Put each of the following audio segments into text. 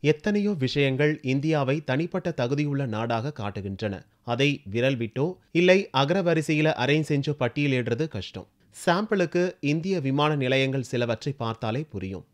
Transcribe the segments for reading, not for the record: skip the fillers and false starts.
எத்தனையோ விஷயங்கள் இந்தியாவை தனிப்பட்ட தகுதியுள்ள நாடாக காட்டுகின்றன. அதை விரல் விட்டோ இல்லை அகரவரிசையில அரேஞ்ச் செஞ்சோ பட்டியலிடுறது கஷ்டம். சாம்பிளுக்கு இந்திய விமான நிலையங்கள் சிலவற்றை பார்த்தாலே புரியும்.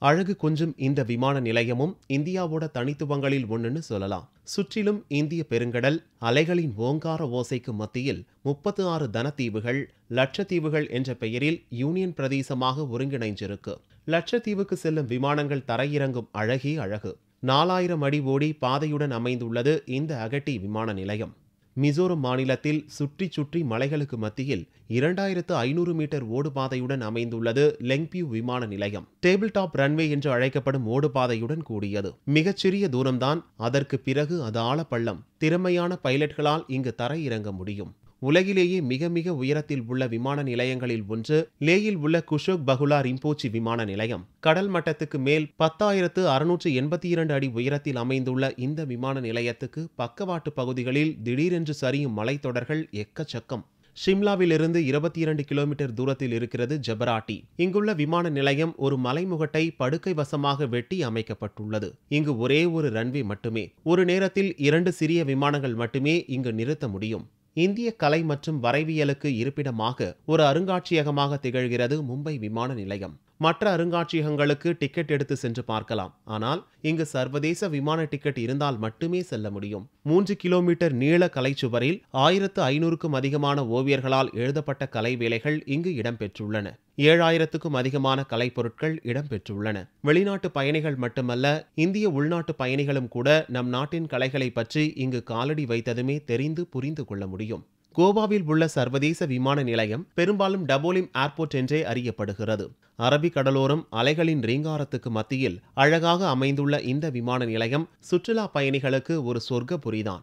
அழகு கொஞ்சம் இந்த விமான நிலையமும் இந்தியாவோட தனித்துவங்களில் ஒன்றுன்னு சொல்லலாம். சுற்றிலும் இந்திய பெருங்கடல், அலைகளின் ஓங்கார ஓசைக்கு மத்தியில் 36 தனத்தீவுகள், லட்சத்தீவுகள் என்ற பெயரில் யூனியன் பிரதேசமாக ஒருங்கிணைஞ்சிருக்கு. லட்சத்தீவுக்கு செல்லும் விமானங்கள் தரையிறங்கும் அழகே அழகு. 4000 அடி ஓடி பாதையுடன் அமைந்துள்ளது இந்த அகட்டி விமான நிலையம். மிசோரம் மாநிலத்தில் சுற்றி சுற்றி மலைகளுக்கு மத்தியில் 2500 மீட்டர் ஓடுபாதையுடன் அமைந்துள்ளது லெங்பியூ விமான நிலையம். டேபிள் டாப் ரன்வே என்று அழைக்கப்படும் ஓடுபாதையுடன் கூடியது. மிகச்சிறிய தூரம்தான், அதற்கு பிறகு அது ஆழப்பள்ளம். திறமையான பைலட்களால் இங்கு தரை இறங்க முடியும். உலகிலேயே மிக மிக உயரத்தில் உள்ள விமான நிலையங்களில் ஒன்று லேயில் உள்ள குஷோக் பகுலா ரிம்போச்சி விமான நிலையம். கடல் மட்டத்துக்கு மேல் 10,682 அடி உயரத்தில் அமைந்துள்ள இந்த விமான நிலையத்துக்கு பக்கவாட்டு பகுதிகளில் திடீரென்று சரியும் மலைத்தொடர்கள் எக்கச்சக்கம். ஷிம்லாவிலிருந்து 22 கிலோமீட்டர் தூரத்தில் இருக்கிறது ஜபராட்டி. இங்குள்ள விமான நிலையம் ஒரு மலைமுகட்டை படுக்கை வசமாக வெட்டி அமைக்கப்பட்டுள்ளது. இங்கு ஒரே ஒரு ரன்வே மட்டுமே. ஒரு நேரத்தில் 2 சிறிய விமானங்கள் மட்டுமே இங்கு நிறுத்த முடியும். இந்திய கலை மற்றும் வரைவியலுக்கு இருப்பிடமாக ஒரு அருங்காட்சியகமாக திகழ்கிறது மும்பை விமான நிலையம். மற்ற அருங்காட்சியகங்களுக்கு டிக்கெட் எடுத்து சென்று பார்க்கலாம். ஆனால் இங்கு சர்வதேச விமான டிக்கெட் இருந்தால் மட்டுமே செல்ல முடியும். 3 கிலோமீட்டர் நீள கலைச்சுவரில் 1500க்கும் அதிகமான ஓவியர்களால் எழுதப்பட்ட கலை வேலைகள் இங்கு இடம்பெற்றுள்ளன. 7000க்கும் அதிகமான கலைப்பொருட்கள் இடம்பெற்றுள்ளன. வெளிநாட்டு பயணிகள் மட்டுமல்ல, இந்திய உள்நாட்டு பயணிகளும் கூட நம் நாட்டின் கலைகளை பற்றி இங்கு காலடி வைத்ததுமே தெரிந்து புரிந்து கொள்ள முடியும். கோவாவில் உள்ள சர்வதேச விமான நிலையம் பெரும்பாலும் டபோலிம் ஏர்போர்ட் என்றே அறியப்படுகிறது. அரபிக் கடலோரம் அலைகளின் ரீங்காரத்துக்கு மத்தியில் அழகாக அமைந்துள்ள இந்த விமான நிலையம் சுற்றுலா பயணிகளுக்கு ஒரு சொர்க்கபுரிதான்.